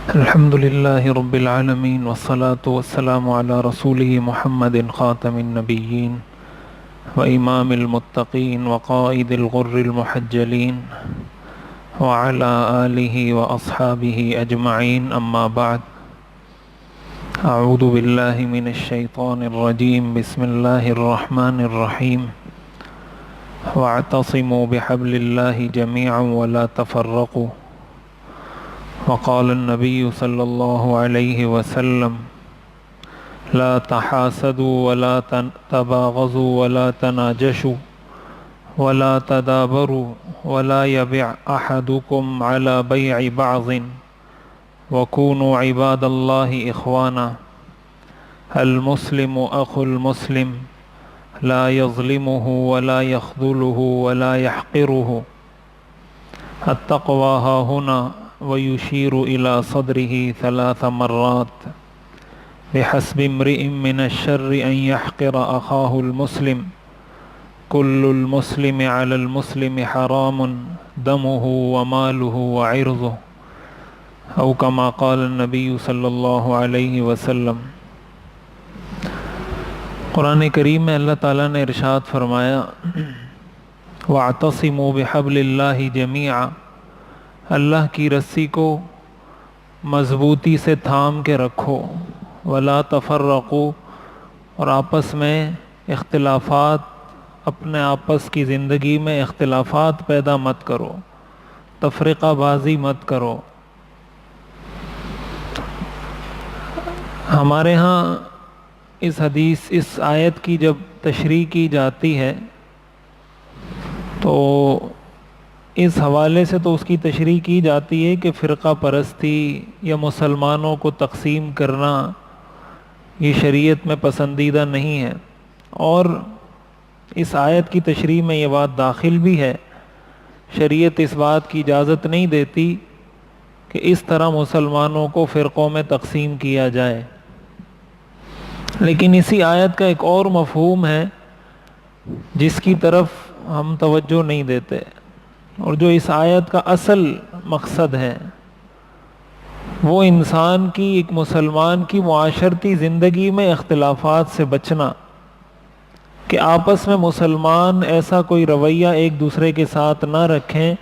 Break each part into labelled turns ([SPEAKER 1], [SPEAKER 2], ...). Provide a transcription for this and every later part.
[SPEAKER 1] الحمد لله رب العالمين والصلاة والسلام على رسوله محمد خاتم النبيين وإمام المتقين وقائد الغر المحجلين وعلى آله وأصحابه أجمعين أما بعد. أعوذ بالله من الشيطان الرجيم. بسم الله الرحمن الرحيم. واعتصموا بحبل الله جميعا ولا تفرقوا. وقال النبي صلى الله عليه وسلم: لا تحاسدوا ولا تباغضوا ولا تناجشوا ولا تدابروا ولا يبع أحدكم على بيع بعض وكونوا عباد الله إخوانا. المسلم أخو المسلم لا يظلمه ولا يخذله ولا يحقره. التقوى هاهنا. ويشير إلى صدره 3 مرات. بحسب امرئ من الشر أن يحقر أخاه المسلم. كل المسلم على المسلم حرام دمه وماله وعرضه، أو كما قال النبي صلی اللہ علیہ وسلم. قرآن کریم میں اللہ تعالیٰ نے ارشاد فرمایا: وَاعْتَصِمُوا بِحَبْلِ اللَّهِ جَمِيعًا. اللہ کی رسی کو مضبوطی سے تھام کے رکھو. ولا تفرقوا، اور آپس میں اختلافات، اپنے آپس کی زندگی میں اختلافات پیدا مت کرو، تفرقہ بازی مت کرو. ہمارے ہاں اس آیت کی جب تشریح کی جاتی ہے تو اس حوالے سے تو اس کی تشریح کی جاتی ہے کہ فرقہ پرستی یا مسلمانوں کو تقسیم کرنا یہ شریعت میں پسندیدہ نہیں ہے، اور اس آیت کی تشریح میں یہ بات داخل بھی ہے. شریعت اس بات کی اجازت نہیں دیتی کہ اس طرح مسلمانوں کو فرقوں میں تقسیم کیا جائے. لیکن اسی آیت کا ایک اور مفہوم ہے جس کی طرف ہم توجہ نہیں دیتے، اور جو اس آیت کا اصل مقصد ہے وہ انسان کی، ایک مسلمان کی معاشرتی زندگی میں اختلافات سے بچنا، کہ آپس میں مسلمان ایسا کوئی رویہ ایک دوسرے کے ساتھ نہ رکھیں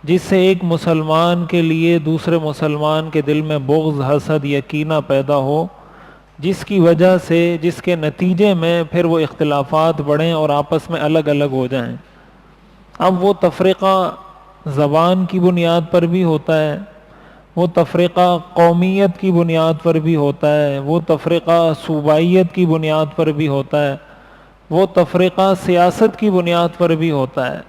[SPEAKER 1] جس سے ایک مسلمان کے لیے دوسرے مسلمان کے دل میں بغض، حسد یا کینہ پیدا ہو، جس کی وجہ سے، جس کے نتیجے میں پھر وہ اختلافات بڑھیں اور آپس میں الگ الگ ہو جائیں. اب وہ تفرقہ زبان کی بنیاد پر بھی ہوتا ہے، وہ تفرقہ قومیت کی بنیاد پر بھی ہوتا ہے، وہ تفرقہ صوبائیت کی بنیاد پر بھی ہوتا ہے، وہ تفرقہ سیاست کی بنیاد پر بھی ہوتا ہے.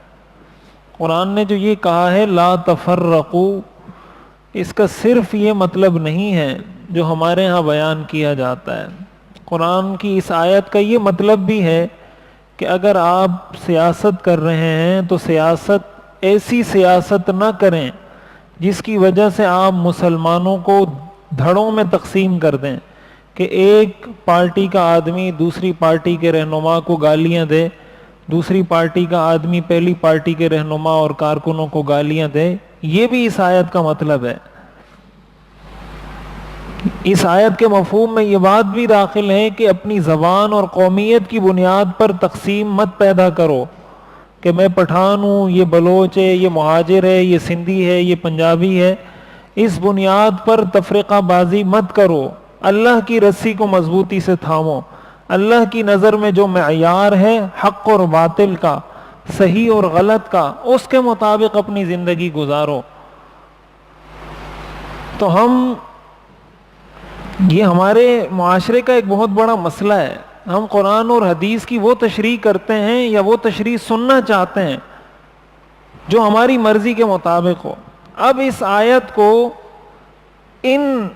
[SPEAKER 1] قرآن نے جو یہ کہا ہے لا تفرقوا، اس کا صرف یہ مطلب نہیں ہے جو ہمارے ہاں بیان کیا جاتا ہے. قرآن کی اس آیت کا یہ مطلب بھی ہے کہ اگر آپ سیاست کر رہے ہیں تو ایسی سیاست نہ کریں جس کی وجہ سے آپ مسلمانوں کو دھڑوں میں تقسیم کر دیں، کہ ایک پارٹی کا آدمی دوسری پارٹی کے رہنما کو گالیاں دے، دوسری پارٹی کا آدمی پہلی پارٹی کے رہنما اور کارکنوں کو گالیاں دے. یہ بھی اس آیت کا مطلب ہے. اس آیت کے مفہوم میں یہ بات بھی داخل ہے کہ اپنی زبان اور قومیت کی بنیاد پر تقسیم مت پیدا کرو، کہ میں پٹھان ہوں، یہ بلوچ ہے، یہ مہاجر ہے، یہ سندھی ہے، یہ پنجابی ہے. اس بنیاد پر تفرقہ بازی مت کرو. اللہ کی رسی کو مضبوطی سے تھامو. اللہ کی نظر میں جو معیار ہے حق اور باطل کا، صحیح اور غلط کا، اس کے مطابق اپنی زندگی گزارو. تو یہ ہمارے معاشرے کا ایک بہت بڑا مسئلہ ہے. ہم قرآن اور حدیث کی وہ تشریح کرتے ہیں یا وہ تشریح سننا چاہتے ہیں جو ہماری مرضی کے مطابق ہو. اب اس آیت کو ان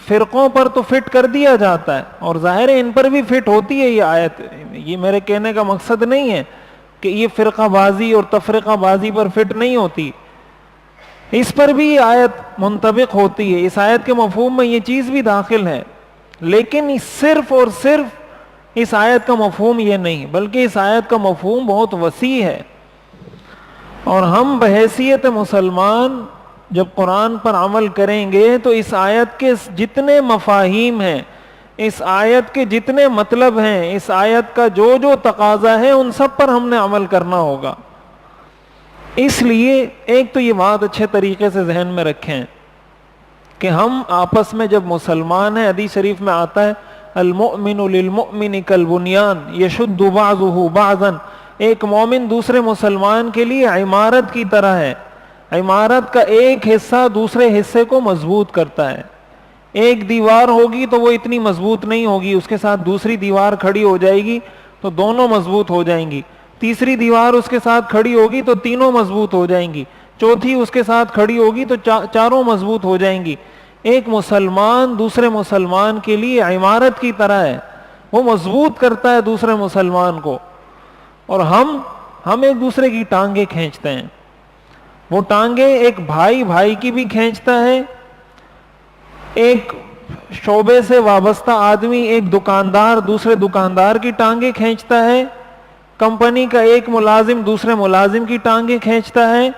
[SPEAKER 1] فرقوں پر تو فٹ کر دیا جاتا ہے، اور ظاہر ہے ان پر بھی فٹ ہوتی ہے یہ آیت. یہ میرے کہنے کا مقصد نہیں ہے کہ یہ فرقہ بازی اور تفرقہ بازی پر فٹ نہیں ہوتی، اس پر بھی یہ آیت منطبق ہوتی ہے. اس آیت کے مفہوم میں یہ چیز بھی داخل ہے، لیکن صرف اور صرف اس آیت کا مفہوم یہ نہیں، بلکہ اس آیت کا مفہوم بہت وسیع ہے. اور ہم بحیثیت مسلمان جب قرآن پر عمل کریں گے تو اس آیت کے جتنے مفاہیم ہیں، اس آیت کے جتنے مطلب ہیں، اس آیت کا جو جو تقاضا ہے، ان سب پر ہم نے عمل کرنا ہوگا۔ اس لیے ایک تو یہ بات اچھے طریقے سے ذہن میں رکھیں کہ ہم آپس میں جب مسلمان ہیں، حدیث شریف میں آتا ہے المؤمن للمؤمن کالبنیان یشد بعضہ بعضا، ایک مومن دوسرے مسلمان کے لیے عمارت کی طرح ہے، عمارت کا ایک حصہ دوسرے حصے کو مضبوط کرتا ہے۔ ایک دیوار ہوگی تو وہ اتنی مضبوط نہیں ہوگی، اس کے ساتھ دوسری دیوار کھڑی ہو جائے گی تو دونوں مضبوط ہو جائیں گی، تیسری دیوار اس کے ساتھ کھڑی ہوگی تو تینوں مضبوط ہو جائیں گی، چوتھی اس کے ساتھ کھڑی ہوگی تو چاروں مضبوط ہو جائیں گی۔ ایک مسلمان دوسرے مسلمان کے لیے عمارت کی طرح ہے، وہ مضبوط کرتا ہے دوسرے مسلمان کو، اور ہم ایک دوسرے کی ٹانگیں کھینچتے ہیں۔ وہ ٹانگیں ایک بھائی بھائی کی بھی کھینچتا ہے، ایک شعبے سے وابستہ آدمی ایک دکاندار دوسرے دکاندار کی ٹانگیں کھینچتا ہے، کمپنی کا ایک ملازم دوسرے ملازم کی ٹانگیں کھینچتا ہے،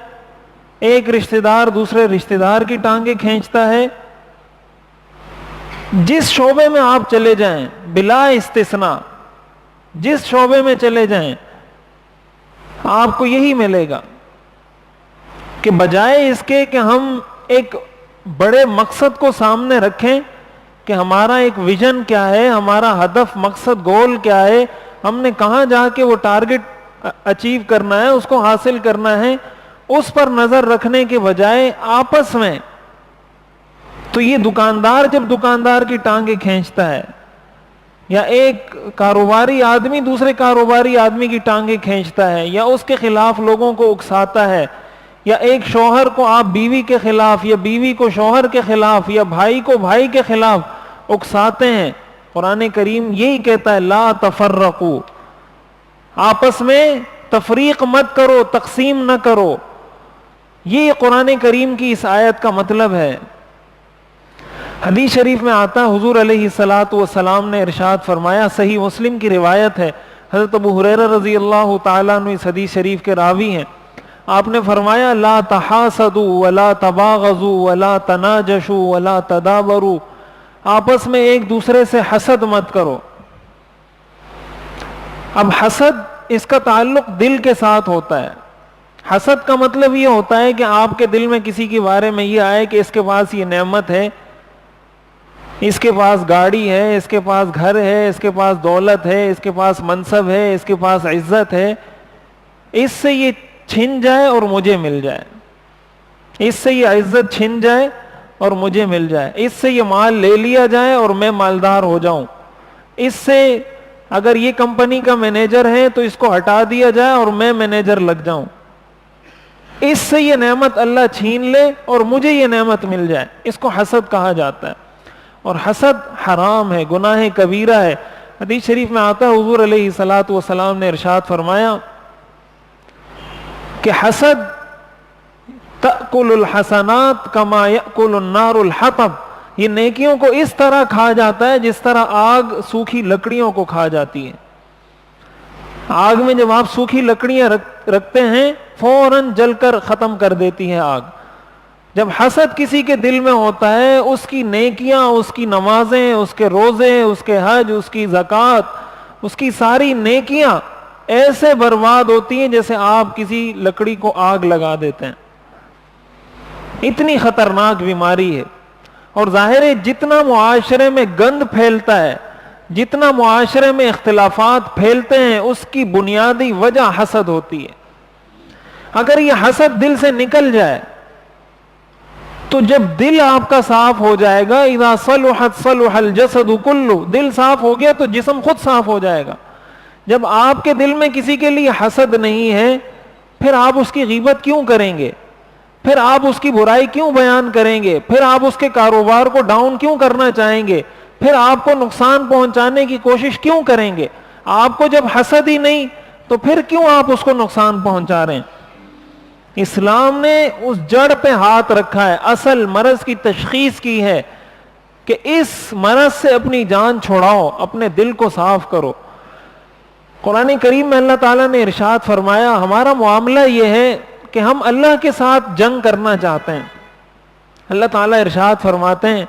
[SPEAKER 1] ایک رشتہ دار دوسرے رشتہ دار کی ٹانگیں کھینچتا ہے۔ جس شعبے میں آپ چلے جائیں بلا استثناء، جس شعبے میں چلے جائیں آپ کو یہی ملے گا کہ بجائے اس کے کہ ہم ایک بڑے مقصد کو سامنے رکھیں کہ ہمارا ایک ویژن کیا ہے، ہمارا ہدف مقصد گول کیا ہے، ہم نے کہاں جا کے وہ ٹارگٹ اچیو کرنا ہے، اس کو حاصل کرنا ہے، اس پر نظر رکھنے کے بجائے آپس میں، تو یہ دکاندار جب دکاندار کی ٹانگیں کھینچتا ہے، یا ایک کاروباری آدمی دوسرے کاروباری آدمی کی ٹانگیں کھینچتا ہے، یا اس کے خلاف لوگوں کو اکساتا ہے، یا ایک شوہر کو آپ بیوی کے خلاف، یا بیوی کو شوہر کے خلاف، یا بھائی کو بھائی کے خلاف اکساتے ہیں، قرآن کریم یہی کہتا ہے لا تفرقوا، آپس میں تفریق مت کرو، تقسیم نہ کرو۔ یہ قرآن کریم کی اس آیت کا مطلب ہے۔ حدیث شریف میں آتا ہے حضور علیہ الصلاۃ والسلام نے ارشاد فرمایا، صحیح مسلم کی روایت ہے، حضرت ابو ہریرہ رضی اللہ تعالیٰ عنہ اس حدیث شریف کے راوی ہیں، آپ نے فرمایا لا تحاسدوا ولا تباغضوا ولا تناجشوا ولا تدابروا، آپس میں ایک دوسرے سے حسد مت کرو۔ اب حسد اس کا تعلق دل کے ساتھ ہوتا ہے۔ حسد کا مطلب یہ ہوتا ہے کہ آپ کے دل میں کسی کے بارے میں یہ آئے کہ اس کے پاس یہ نعمت ہے، اس کے پاس گاڑی ہے، اس کے پاس گھر ہے، اس کے پاس دولت ہے، اس کے پاس منصب ہے، اس کے پاس عزت ہے، اس سے یہ چھن جائے اور مجھے مل جائے، اس سے یہ عزت چھن جائے اور مجھے مل جائے، اس سے یہ مال لے لیا جائے اور میں مالدار ہو جاؤں، اس سے اگر یہ کمپنی کا مینیجر ہے تو اس کو ہٹا دیا جائے اور میں مینیجر لگ جاؤں، اس سے یہ نعمت اللہ چھین لے اور مجھے یہ نعمت مل جائے، اس کو حسد کہا جاتا ہے۔ اور حسد حرام ہے، گناہ کبیرہ ہے۔ حدیث شریف میں آتا ہے حضور علیہ الصلاۃ والسلام نے ارشاد فرمایا کہ حسد تأکل الحسنات کما یأکل النار الحطب، یہ نیکیوں کو اس طرح کھا جاتا ہے جس طرح آگ سوکھی لکڑیوں کو کھا جاتی ہے۔ آگ میں جب آپ سوکھی لکڑیاں رکھتے ہیں فوراً جل کر ختم کر دیتی ہے آگ۔ جب حسد کسی کے دل میں ہوتا ہے، اس کی نیکیاں، اس کی نمازیں، اس کے روزے، اس کے حج، اس کی زکوٰۃ، اس کی ساری نیکیاں ایسے برباد ہوتی ہیں جیسے آپ کسی لکڑی کو آگ لگا دیتے ہیں۔ اتنی خطرناک بیماری ہے۔ اور ظاہر ہے جتنا معاشرے میں گند پھیلتا ہے، جتنا معاشرے میں اختلافات پھیلتے ہیں، اس کی بنیادی وجہ حسد ہوتی ہے۔ اگر یہ حسد دل سے نکل جائے تو جب دل آپ کا صاف ہو جائے گا، اذا صلحت صلح الجسد کلہ، دل صاف ہو گیا تو جسم خود صاف ہو جائے گا۔ جب آپ کے دل میں کسی کے لیے حسد نہیں ہے، پھر آپ اس کی غیبت کیوں کریں گے؟ پھر آپ اس کی برائی کیوں بیان کریں گے؟ پھر آپ اس کے کاروبار کو ڈاؤن کیوں کرنا چاہیں گے؟ پھر آپ کو نقصان پہنچانے کی کوشش کیوں کریں گے؟ آپ کو جب حسد ہی نہیں تو پھر کیوں آپ اس کو نقصان پہنچا رہے ہیں؟ اسلام نے اس جڑ پہ ہاتھ رکھا ہے، اصل مرض کی تشخیص کی ہے کہ اس مرض سے اپنی جان چھڑاؤ، اپنے دل کو صاف کرو۔ قرآن کریم میں اللہ تعالیٰ نے ارشاد فرمایا، ہمارا معاملہ یہ ہے کہ ہم اللہ کے ساتھ جنگ کرنا چاہتے ہیں، اللہ تعالیٰ ارشاد فرماتے ہیں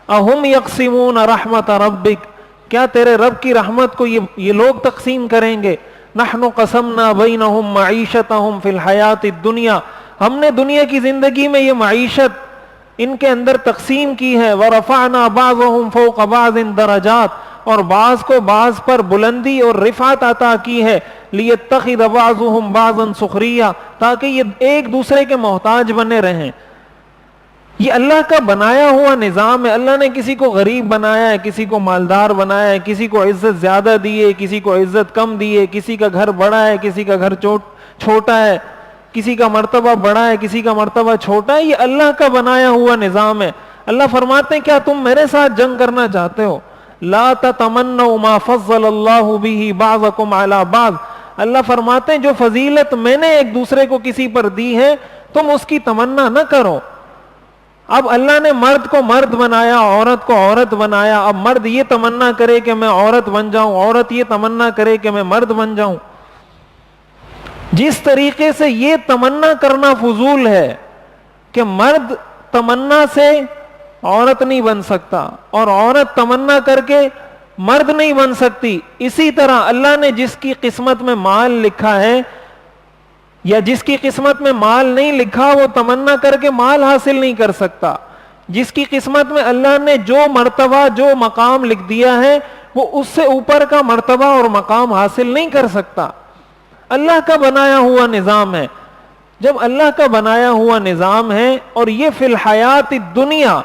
[SPEAKER 1] اہم یقسمون رحمت ربک، کیا تیرے رب کی رحمت کو یہ لوگ تقسیم کریں گے؟ نحن قسمنا بینہم معیشتہم فی الحیات الدنیا، ہم نے دنیا کی زندگی میں یہ معیشت ان کے اندر تقسیم کی ہے، ورفعنا بعضہم فوق بعض درجات، اور بعض کو بعض پر بلندی اور رفعت عطا کی ہے، لیتخذ بعضہم بعضا سخریہ، تاکہ یہ ایک دوسرے کے محتاج بنے رہیں۔ یہ اللہ کا بنایا ہوا نظام ہے۔ اللہ نے کسی کو غریب بنایا ہے، کسی کو مالدار بنایا ہے، کسی کو عزت زیادہ دی ہے، کسی کو عزت کم دی ہے، کسی کا گھر بڑا ہے، کسی کا گھر چھوٹا ہے، کسی کا مرتبہ بڑا ہے، کسی کا مرتبہ چھوٹا ہے۔ یہ اللہ کا بنایا ہوا نظام ہے۔ اللہ فرماتے ہیں کیا تم میرے ساتھ جنگ کرنا چاہتے ہو؟ لا تتمنوا ما فضل اللہ به بعضکم علی بعض، اللہ فرماتے ہیں جو فضیلت میں نے ایک دوسرے کو کسی پر دی ہے تم اس کی تمنا نہ کرو۔ اب اللہ نے مرد کو مرد بنایا، عورت کو عورت بنایا، اب مرد یہ تمنا کرے کہ میں عورت بن جاؤں، عورت یہ تمنا کرے کہ میں مرد بن جاؤں۔ جس طریقے سے یہ تمنا کرنا فضول ہے کہ مرد تمنا سے عورت نہیں بن سکتا اور عورت تمنا کر کے مرد نہیں بن سکتی، اسی طرح اللہ نے جس کی قسمت میں مال لکھا ہے یا جس کی قسمت میں مال نہیں لکھا وہ تمنا کر کے مال حاصل نہیں کر سکتا۔ جس کی قسمت میں اللہ نے جو مرتبہ جو مقام لکھ دیا ہے وہ اس سے اوپر کا مرتبہ اور مقام حاصل نہیں کر سکتا۔ اللہ کا بنایا ہوا نظام ہے۔ جب اللہ کا بنایا ہوا نظام ہے اور یہ فی الحیات الدنیا،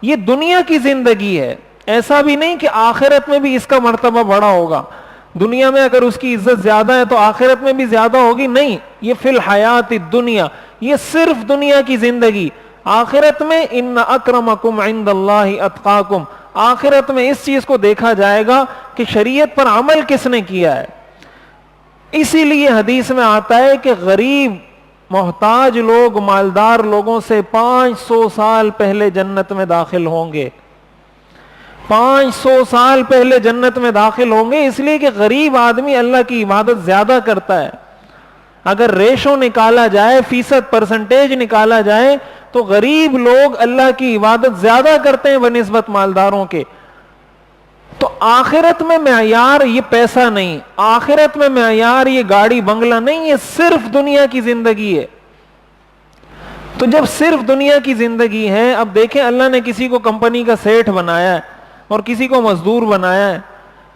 [SPEAKER 1] یہ دنیا کی زندگی ہے، ایسا بھی نہیں کہ آخرت میں بھی اس کا مرتبہ بڑا ہوگا، دنیا میں اگر اس کی عزت زیادہ ہے تو آخرت میں بھی زیادہ ہوگی، نہیں، یہ فی الحیات الدنیا، یہ صرف دنیا کی زندگی۔ آخرت میں ان اکرمکم عند اللہ اتقاکم، آخرت میں اس چیز کو دیکھا جائے گا کہ شریعت پر عمل کس نے کیا ہے۔ اسی لیے حدیث میں آتا ہے کہ غریب محتاج لوگ مالدار لوگوں سے 500 سال پہلے جنت میں داخل ہوں گے، 500 سال پہلے جنت میں داخل ہوں گے، اس لیے کہ غریب آدمی اللہ کی عبادت زیادہ کرتا ہے۔ اگر ریشو نکالا جائے، فیصد پرسنٹیج نکالا جائے تو غریب لوگ اللہ کی عبادت زیادہ کرتے ہیں بنسبت مالداروں کے۔ تو آخرت میں معیار یہ پیسہ نہیں، آخرت میں معیار یہ گاڑی بنگلہ نہیں، یہ صرف دنیا کی زندگی ہے۔ تو جب صرف دنیا کی زندگی ہے، اب دیکھیں اللہ نے کسی کو کمپنی کا سیٹھ بنایا ہے اور کسی کو مزدور بنایا ہے،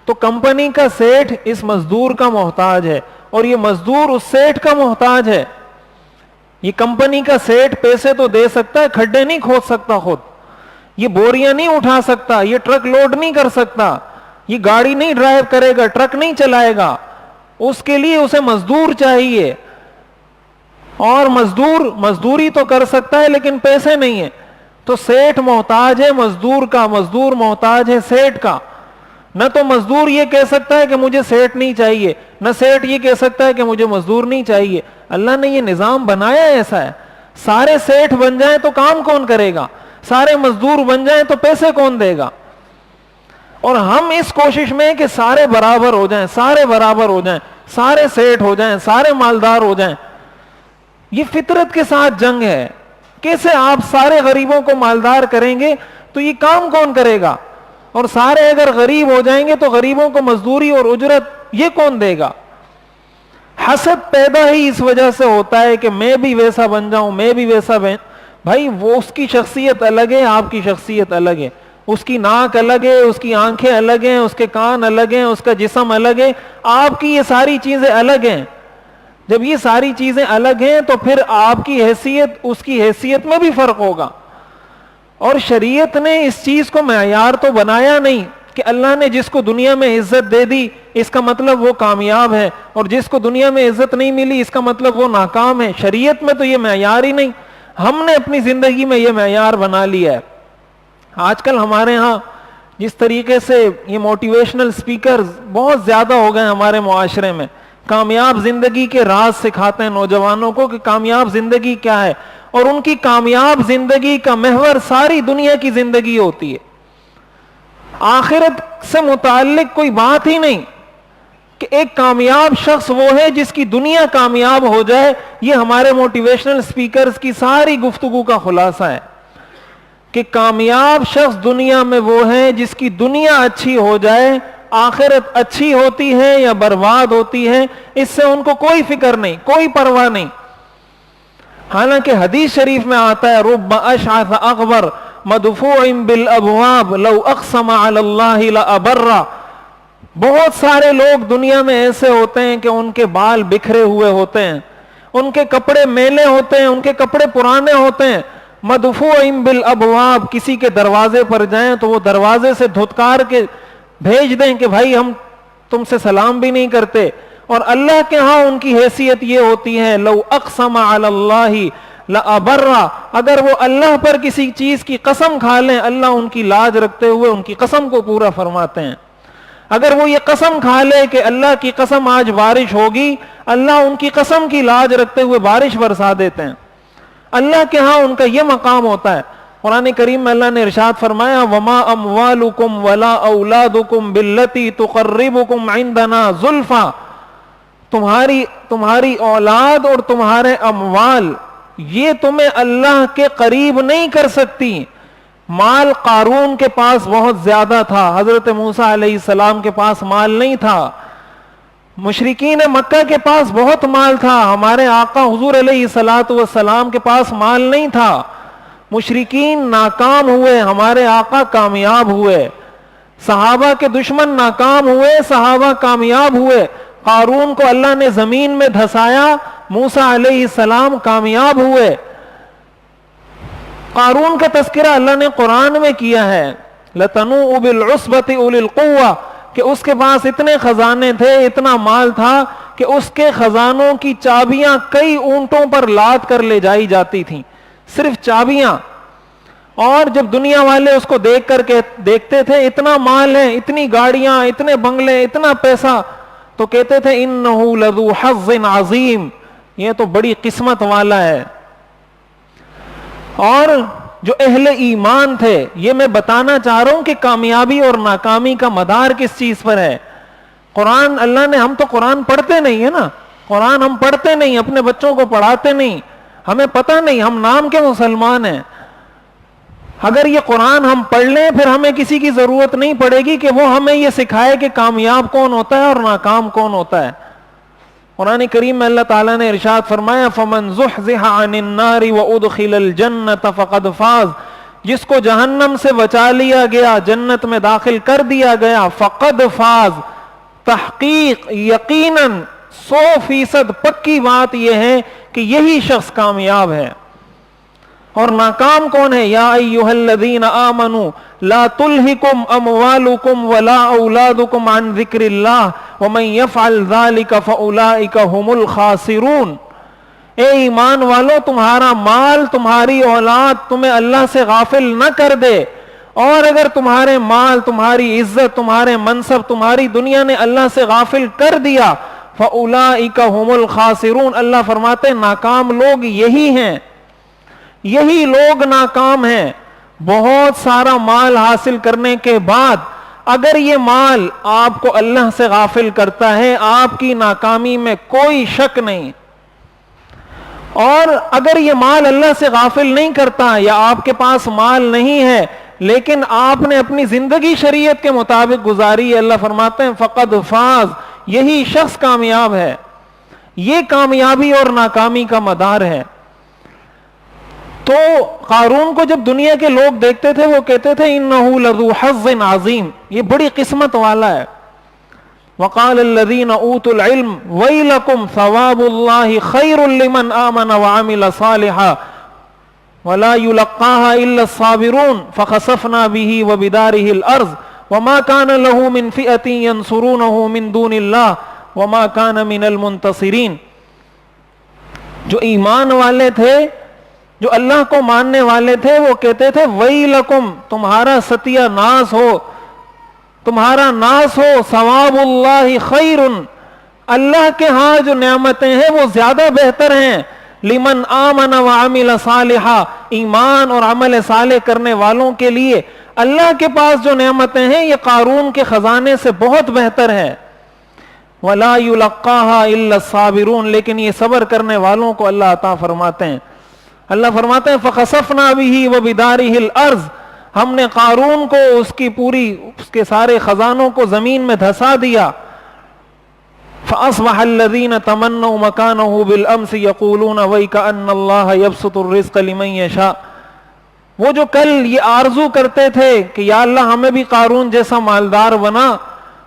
[SPEAKER 1] تو کمپنی کا سیٹھ اس مزدور کا محتاج ہے اور یہ مزدور اس سیٹھ کا محتاج ہے۔ یہ کمپنی کا سیٹھ پیسے تو دے سکتا ہے، کھڈے نہیں کھود سکتا خود، یہ بوریاں نہیں اٹھا سکتا، یہ ٹرک لوڈ نہیں کر سکتا، یہ گاڑی نہیں ڈرائیو کرے گا، ٹرک نہیں چلائے گا، اس کے لیے اسے مزدور چاہیے، اور مزدوری تو کر سکتا ہے لیکن پیسے نہیں ہیں۔ تو سیٹھ محتاج ہے مزدور کا، مزدور محتاج ہے سیٹھ کا۔ نہ تو مزدور یہ کہہ سکتا ہے کہ مجھے سیٹھ نہیں چاہیے، نہ سیٹھ یہ کہہ سکتا ہے کہ مجھے مزدور نہیں چاہیے۔ اللہ نے یہ نظام بنایا ایسا ہے، سارے سیٹھ بن جائیں تو کام کون کرے گا، سارے مزدور بن جائیں تو پیسے کون دے گا؟ اور ہم اس کوشش میں کہ سارے برابر ہو جائیں، سارے برابر ہو جائیں، سارے سیٹھ ہو جائیں، سارے مالدار ہو جائیں، یہ فطرت کے ساتھ جنگ ہے۔ کیسے آپ سارے غریبوں کو مالدار کریں گے تو یہ کام کون کرے گا؟ اور سارے اگر غریب ہو جائیں گے تو غریبوں کو مزدوری اور اجرت یہ کون دے گا؟ حسد پیدا ہی اس وجہ سے ہوتا ہے کہ میں بھی ویسا بن جاؤں، میں بھی ویسا بھائی وہ اس کی شخصیت الگ ہے، آپ کی شخصیت الگ ہے، اس کی ناک الگ ہے، اس کی آنکھیں الگ ہیں، اس کے کان الگ ہیں، اس کا جسم الگ ہے، آپ کی یہ ساری چیزیں الگ ہیں۔ جب یہ ساری چیزیں الگ ہیں تو پھر آپ کی حیثیت اس کی حیثیت میں بھی فرق ہوگا۔ اور شریعت نے اس چیز کو معیار تو بنایا نہیں کہ اللہ نے جس کو دنیا میں عزت دے دی اس کا مطلب وہ کامیاب ہے، اور جس کو دنیا میں عزت نہیں ملی اس کا مطلب وہ ناکام ہے۔ شریعت میں تو یہ معیار ہی نہیں، ہم نے اپنی زندگی میں یہ معیار بنا لیا ہے۔ آج کل ہمارے ہاں جس طریقے سے یہ موٹیویشنل سپیکرز بہت زیادہ ہو گئے ہمارے معاشرے میں، کامیاب زندگی کے راز سکھاتے ہیں نوجوانوں کو کہ کامیاب زندگی کیا ہے، اور ان کی کامیاب زندگی کا محور ساری دنیا کی زندگی ہوتی ہے، آخرت سے متعلق کوئی بات ہی نہیں کہ ایک کامیاب شخص وہ ہے جس کی دنیا کامیاب ہو جائے۔ یہ ہمارے موٹیویشنل سپیکرز کی ساری گفتگو کا خلاصہ ہے۔ کہ کامیاب شخص دنیا میں وہ ہے جس کی دنیا اچھی ہو جائے، آخرت اچھی ہوتی ہے یا برباد ہوتی ہے اس سے ان کو کوئی فکر نہیں، کوئی پرواہ نہیں۔ حالانکہ حدیث شریف میں آتا ہے رب اشعث اغبر مدفوع بالابواب لو اقسم علی اللہ لابرہ، بہت سارے لوگ دنیا میں ایسے ہوتے ہیں کہ ان کے بال بکھرے ہوئے ہوتے ہیں، ان کے کپڑے میلے ہوتے ہیں، ان کے کپڑے پرانے ہوتے ہیں، مدفوع بالابواب، کسی کے دروازے پر جائیں تو وہ دروازے سے دھتکار کے بھیج دیں کہ بھائی ہم تم سے سلام بھی نہیں کرتے، اور اللہ کے ہاں ان کی حیثیت یہ ہوتی ہے لو اقسم علی اللہ لابرہ، اگر وہ اللہ پر کسی چیز کی قسم کھا لیں اللہ ان کی لاج رکھتے ہوئے ان کی قسم کو پورا فرماتے ہیں۔ اگر وہ یہ قسم کھا لے کہ اللہ کی قسم آج بارش ہوگی، اللہ ان کی قسم کی لاج رکھتے ہوئے بارش برسا دیتے ہیں۔ اللہ کے ہاں ان کا یہ مقام ہوتا ہے۔ قرآن کریم میں اللہ نے ارشاد فرمایا وما اموالکم ولا اولادکم باللتی تقربکم عندنا زلفا، تمہاری اولاد اور تمہارے اموال یہ تمہیں اللہ کے قریب نہیں کر سکتی۔ مال قارون کے پاس بہت زیادہ تھا، حضرت موسیٰ علیہ السلام کے پاس مال نہیں تھا۔ مشرکین مکہ کے پاس بہت مال تھا، ہمارے آقا حضور علیہ السلام کے پاس مال نہیں تھا۔ مشرکین ناکام ہوئے، ہمارے آقا کامیاب ہوئے۔ صحابہ کے دشمن ناکام ہوئے، صحابہ کامیاب ہوئے۔ قارون کو اللہ نے زمین میں دھسایا، موسیٰ علیہ السلام کامیاب ہوئے۔ قارون کا تذکرہ اللہ نے قرآن میں کیا ہے لَتَنُوءُ بِالْعُصْبَةِ أُولِي الْقُوَّةِ، کہ اس کے پاس اتنے خزانے تھے، اتنا مال تھا کہ اس کے خزانوں کی چابیاں کئی اونٹوں پر لاد کر لے جائی جاتی تھیں، صرف چابیاں۔ اور جب دنیا والے اس کو دیکھ کر کے دیکھتے تھے اتنا مال ہے، اتنی گاڑیاں، اتنے بنگلے، اتنا پیسہ، تو کہتے تھے اِنَّهُ لَذُو حَظٍّ عَظِيمٍ، یہ تو بڑی قسمت والا ہے۔ اور جو اہل ایمان تھے، یہ میں بتانا چاہ رہا ہوں کہ کامیابی اور ناکامی کا مدار کس چیز پر ہے۔ قرآن اللہ نے، ہم تو قرآن پڑھتے نہیں ہے نا، قرآن ہم پڑھتے نہیں، اپنے بچوں کو پڑھاتے نہیں، ہمیں پتہ نہیں، ہم نام کے مسلمان ہیں۔ اگر یہ قرآن ہم پڑھ لیں پھر ہمیں کسی کی ضرورت نہیں پڑے گی کہ وہ ہمیں یہ سکھائے کہ کامیاب کون ہوتا ہے اور ناکام کون ہوتا ہے۔ قرآن کریم میں اللہ تعالیٰ نے ارشاد فرمایا فَمَنْ زُحْزِحَ عَنِ النَّارِ وَأُدْخِلَ الْجَنَّةَ فَقَدْ فَازَ، جس کو جہنم سے بچا لیا گیا، جنت میں داخل کر دیا گیا، فقد فاز، تحقیق، یقیناً 100% پکی بات یہ ہے کہ یہی شخص کامیاب ہے۔ اور ناکام کون ہے؟ یا ایھا الذین آمنوا لا تلہکم اموالکم ولا اولادکم عن ذکر اللہ ومن یفعل ذلک فاولئک هم الخاسرون، اے ایمان والو تمہارا مال، تمہاری اولاد تمہیں اللہ سے غافل نہ کر دے، اور اگر تمہارے مال، تمہاری عزت، تمہارے منصب، تمہاری دنیا نے اللہ سے غافل کر دیا، فاولئک هم الخاسرون، اللہ فرماتے ہیں ناکام لوگ یہی ہیں، یہی لوگ ناکام ہیں۔ بہت سارا مال حاصل کرنے کے بعد اگر یہ مال آپ کو اللہ سے غافل کرتا ہے، آپ کی ناکامی میں کوئی شک نہیں۔ اور اگر یہ مال اللہ سے غافل نہیں کرتا، یا آپ کے پاس مال نہیں ہے لیکن آپ نے اپنی زندگی شریعت کے مطابق گزاری ہے، اللہ فرماتے ہیں فقد فاز، یہی شخص کامیاب ہے۔ یہ کامیابی اور ناکامی کا مدار ہے۔ تو قارون کو جب دنیا کے لوگ دیکھتے تھے وہ کہتے تھے انہ لذو حظ عظیم، یہ بڑی قسمت والا ہے۔ وقال الذین اوتوا العلم ویلکم ثواب اللہ خیر لمن آمن وعمل صالحا ولا يلقاها الا الصابرون فخسفنا به وبداره الارض وما كان له من فئة ينصرونه من دون الله وما كان من المنتصرین۔ جو ایمان والے تھے، جو اللہ کو ماننے والے تھے، وہ کہتے تھے ویلکم، تمہارا ستیہ ناس ہو، تمہارا ناس ہو، ثواب اللہ خیر، اللہ کے ہاں جو نعمتیں ہیں وہ زیادہ بہتر ہیں، لمن آمن وعمل صالحا، ایمان اور عمل صالح کرنے والوں کے لیے اللہ کے پاس جو نعمتیں ہیں یہ قارون کے خزانے سے بہت بہتر ہے۔ ولا یلقاها الا الصابرون، لیکن یہ صبر کرنے والوں کو اللہ عطا فرماتے ہیں۔ اللہ فرماتے ہیں فَخَسَفْنَا بِهِ وَبِدَارِهِ الْأَرْضِ، ہم نے قارون کو اس کے سارے خزانوں کو زمین میں دھسا دیا. فَأَصْبَحَ الَّذِينَ تَمَنَّوْا مَكَانَهُ بِالْأَمْسِ يَقُولُونَ وَيْكَأَنَّ اللَّهَ يَبْسُطُ الرِّزْقَ لِمَن يَشَاءُ، وہ جو کل یہ آرزو کرتے تھے کہ یا اللہ ہمیں بھی قارون جیسا مالدار بنا،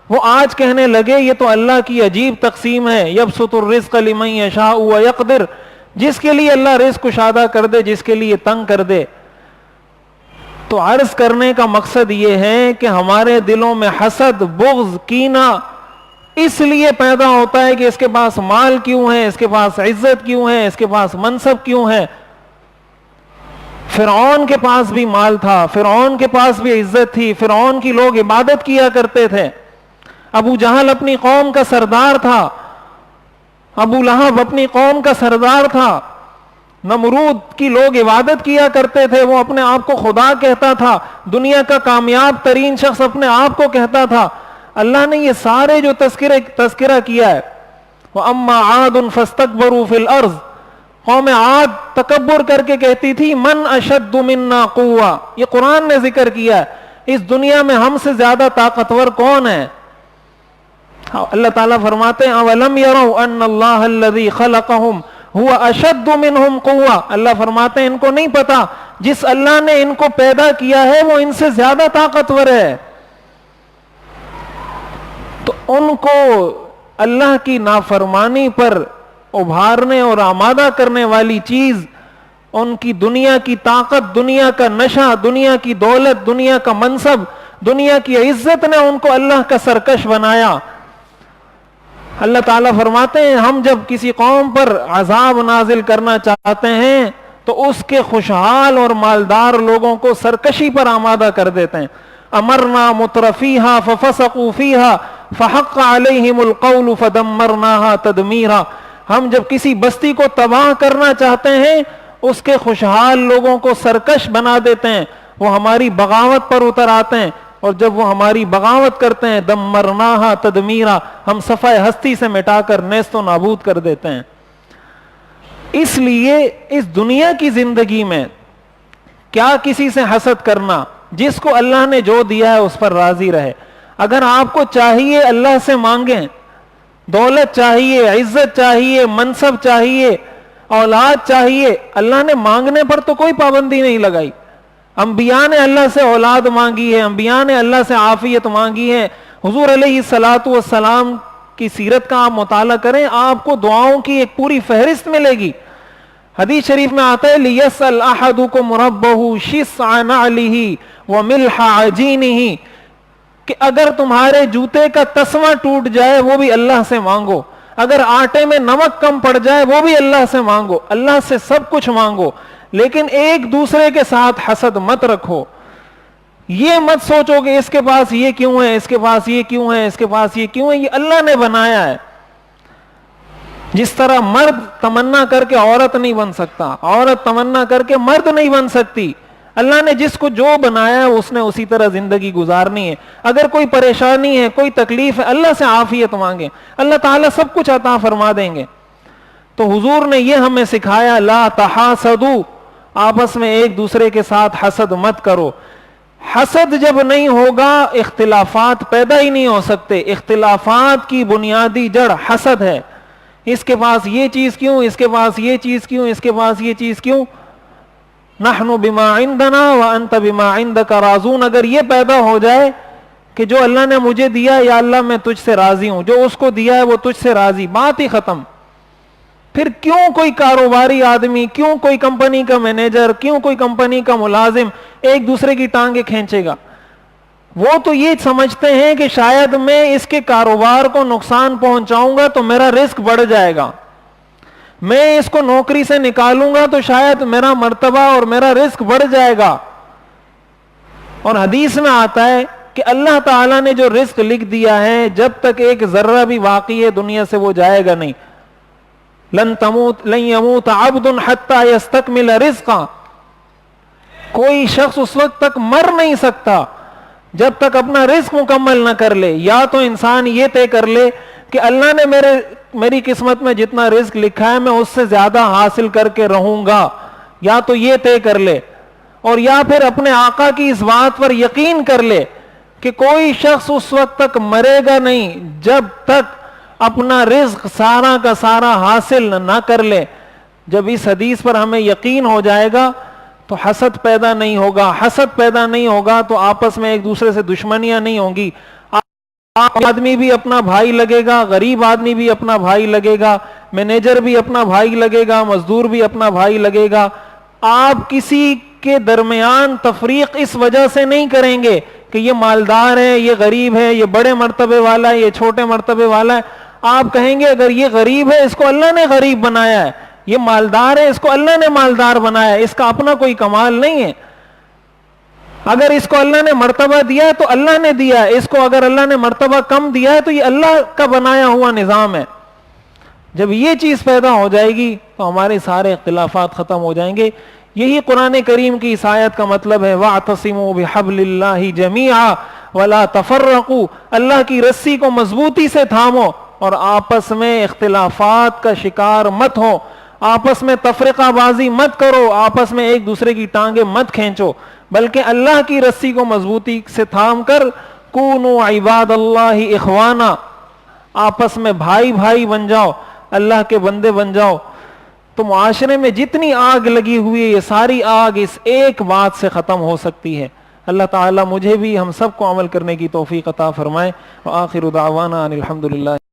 [SPEAKER 1] وہ آج کہنے لگے یہ تو اللہ کی عجیب تقسیم ہے. یبسط الرزق لمن یشاء ویقدر، جس کے لیے اللہ رزق کشادہ کر دے، جس کے لیے تنگ کر دے. تو عرض کرنے کا مقصد یہ ہے کہ ہمارے دلوں میں حسد، بغض، کینہ اس لیے پیدا ہوتا ہے کہ اس کے پاس مال کیوں ہے، اس کے پاس عزت کیوں ہے، اس کے پاس منصب کیوں ہے. فرعون کے پاس بھی مال تھا، فرعون کے پاس بھی عزت تھی، فرعون کی لوگ عبادت کیا کرتے تھے. ابو جہل اپنی قوم کا سردار تھا، ابو لہب اپنی قوم کا سردار تھا. نمرود کی لوگ عبادت کیا کرتے تھے، وہ اپنے آپ کو خدا کہتا تھا. دنیا کا کامیاب ترین شخص اپنے آپ کو کہتا تھا. اللہ نے یہ سارے جو تذکرہ کیا ہے، وَأَمَّا عَادٌ فَاسْتَكْبَرُوا فِي الْأَرْضِ، قوم عاد تکبر کر کے کہتی تھی من اشد منا قوہ. یہ قرآن نے ذکر کیا ہے، اس دنیا میں ہم سے زیادہ طاقتور کون ہے؟ اللہ تعالیٰ فرماتے ہیں اولم یروا ان اللہ الذی خلقہم هو اشد منہم قوہ. اللہ فرماتے ہیں ان کو نہیں پتا جس اللہ نے ان کو پیدا کیا ہے وہ ان سے زیادہ طاقتور ہے. تو ان کو اللہ کی نافرمانی پر ابھارنے اور آمادہ کرنے والی چیز ان کی دنیا کی طاقت، دنیا کا نشہ، دنیا کی دولت، دنیا کا منصب، دنیا کی عزت نے ان کو اللہ کا سرکش بنایا. اللہ تعالیٰ فرماتے ہیں ہم جب کسی قوم پر عذاب نازل کرنا چاہتے ہیں تو اس کے خوشحال اور مالدار لوگوں کو سرکشی پر آمادہ کر دیتے ہیں. امرنا مترفیہا ففسقوا فیہا فحق علیہم القول فدمرناہا تدمیرا. ہم جب کسی بستی کو تباہ کرنا چاہتے ہیں اس کے خوشحال لوگوں کو سرکش بنا دیتے ہیں، وہ ہماری بغاوت پر اتر آتے ہیں، اور جب وہ ہماری بغاوت کرتے ہیں دمرناہا تدمیرا، ہم صفحہ ہستی سے مٹا کر نیست و نابود کر دیتے ہیں. اس لیے اس دنیا کی زندگی میں کیا کسی سے حسد کرنا، جس کو اللہ نے جو دیا ہے اس پر راضی رہے. اگر آپ کو چاہیے اللہ سے مانگیں، دولت چاہیے، عزت چاہیے، منصب چاہیے، اولاد چاہیے، اللہ نے مانگنے پر تو کوئی پابندی نہیں لگائی. انبیاء نے اللہ سے اولاد مانگی ہے، انبیاء نے اللہ سے عافیت مانگی ہے. حضور علیہ الصلاۃ والسلام کی سیرت کا آپ مطالعہ کریں، آپ کو دعاؤں کی ایک پوری فہرست ملے گی. حدیث شریف میں آتا ہے لِيَسْأَلْ أَحَدُكُمْ رَبَّهُ شِسْعَ نَعْلِهِ وَمِلْحَ عَجِينِهِ، کہ اگر تمہارے جوتے کا تسمہ ٹوٹ جائے وہ بھی اللہ سے مانگو، اگر آٹے میں نمک کم پڑ جائے وہ بھی اللہ سے مانگو. اللہ سے سب کچھ مانگو، لیکن ایک دوسرے کے ساتھ حسد مت رکھو. یہ مت سوچو کہ اس کے پاس یہ کیوں ہے، اس کے پاس یہ کیوں ہے، اس کے پاس یہ کیوں ہے. یہ اللہ نے بنایا ہے. جس طرح مرد تمنا کر کے عورت نہیں بن سکتا، عورت تمنا کر کے مرد نہیں بن سکتی. اللہ نے جس کو جو بنایا ہے اس نے اسی طرح زندگی گزارنی ہے. اگر کوئی پریشانی ہے، کوئی تکلیف ہے، اللہ سے عافیت مانگیں، اللہ تعالیٰ سب کچھ عطا فرما دیں گے. تو حضور نے یہ ہمیں سکھایا لا تحاسدوا، آپس میں ایک دوسرے کے ساتھ حسد مت کرو. حسد جب نہیں ہوگا اختلافات پیدا ہی نہیں ہو سکتے. اختلافات کی بنیادی جڑ حسد ہے. اس کے پاس یہ چیز کیوں، اس کے پاس یہ چیز کیوں، اس کے پاس یہ چیز کیوں. نحن بما عندنا وانت بما عندك راضون، اگر یہ پیدا ہو جائے کہ جو اللہ نے مجھے دیا یا اللہ میں تجھ سے راضی ہوں، جو اس کو دیا ہے وہ تجھ سے راضی، بات ہی ختم. پھر کیوں کوئی کاروباری آدمی، کیوں کوئی کمپنی کا مینیجر، کیوں کوئی کمپنی کا ملازم ایک دوسرے کی ٹانگیں کھینچے گا؟ وہ تو یہ سمجھتے ہیں کہ شاید میں اس کے کاروبار کو نقصان پہنچاؤں گا تو میرا رزق بڑھ جائے گا، میں اس کو نوکری سے نکالوں گا تو شاید میرا مرتبہ اور میرا رزق بڑھ جائے گا. اور حدیث میں آتا ہے کہ اللہ تعالیٰ نے جو رزق لکھ دیا ہے جب تک ایک ذرہ بھی باقی ہے دنیا سے وہ جائے گا نہیں. لن يموت عبد حتى يستكمل رزقا، کوئی شخص اس وقت تک مر نہیں سکتا جب تک اپنا رزق مکمل نہ کر لے. یا تو انسان یہ طے کر لے کہ اللہ نے میری قسمت میں جتنا رزق لکھا ہے میں اس سے زیادہ حاصل کر کے رہوں گا، یا تو یہ طے کر لے اور یا پھر اپنے آقا کی اس بات پر یقین کر لے کہ کوئی شخص اس وقت تک مرے گا نہیں جب تک اپنا رزق سارا کا سارا حاصل نہ کر لے. جب اس حدیث پر ہمیں یقین ہو جائے گا تو حسد پیدا نہیں ہوگا. حسد پیدا نہیں ہوگا تو آپس میں ایک دوسرے سے دشمنیاں نہیں ہوں گی. آدمی بھی اپنا بھائی لگے گا, غریب آدمی بھی اپنا بھائی لگے گا, مینیجر بھی اپنا بھائی لگے گا, مزدور بھی اپنا بھائی لگے گا. آپ کسی کے درمیان تفریق اس وجہ سے نہیں کریں گے کہ یہ مالدار ہے, یہ غریب ہے, یہ بڑے مرتبے والا ہے, یہ چھوٹے مرتبے والا ہے. آپ کہیں گے اگر یہ غریب ہے اس کو اللہ نے غریب بنایا ہے, یہ مالدار ہے اس کو اللہ نے مالدار بنایا ہے, اس کا اپنا کوئی کمال نہیں ہے. اگر اس کو اللہ نے مرتبہ دیا ہے تو اللہ نے دیا ہے, اس کو اگر اللہ نے مرتبہ کم دیا ہے تو یہ اللہ کا بنایا ہوا نظام ہے. جب یہ چیز پیدا ہو جائے گی تو ہمارے سارے اختلافات ختم ہو جائیں گے. یہی قرآن کریم کی اس آیت کا مطلب ہے وَاعْتَصِمُوا بِحَبْلِ اللَّهِ جَمِيعًا وَلَا تَفَرَّقُوا. اللہ کی رسی کو مضبوطی سے تھامو اور آپس میں اختلافات کا شکار مت ہو, آپس میں تفرقہ بازی مت کرو, آپس میں ایک دوسرے کی ٹانگیں مت کھینچو, بلکہ اللہ کی رسی کو مضبوطی سے تھام کر کونوا عباد اللہ اخوانا, آپس میں بھائی بھائی بن جاؤ, اللہ کے بندے بن جاؤ. تو معاشرے میں جتنی آگ لگی ہوئی ہے یہ ساری آگ اس ایک بات سے ختم ہو سکتی ہے. اللہ تعالیٰ مجھے بھی ہم سب کو عمل کرنے کی توفیق عطا فرمائے. وآخر دعوانا ان الحمدللہ.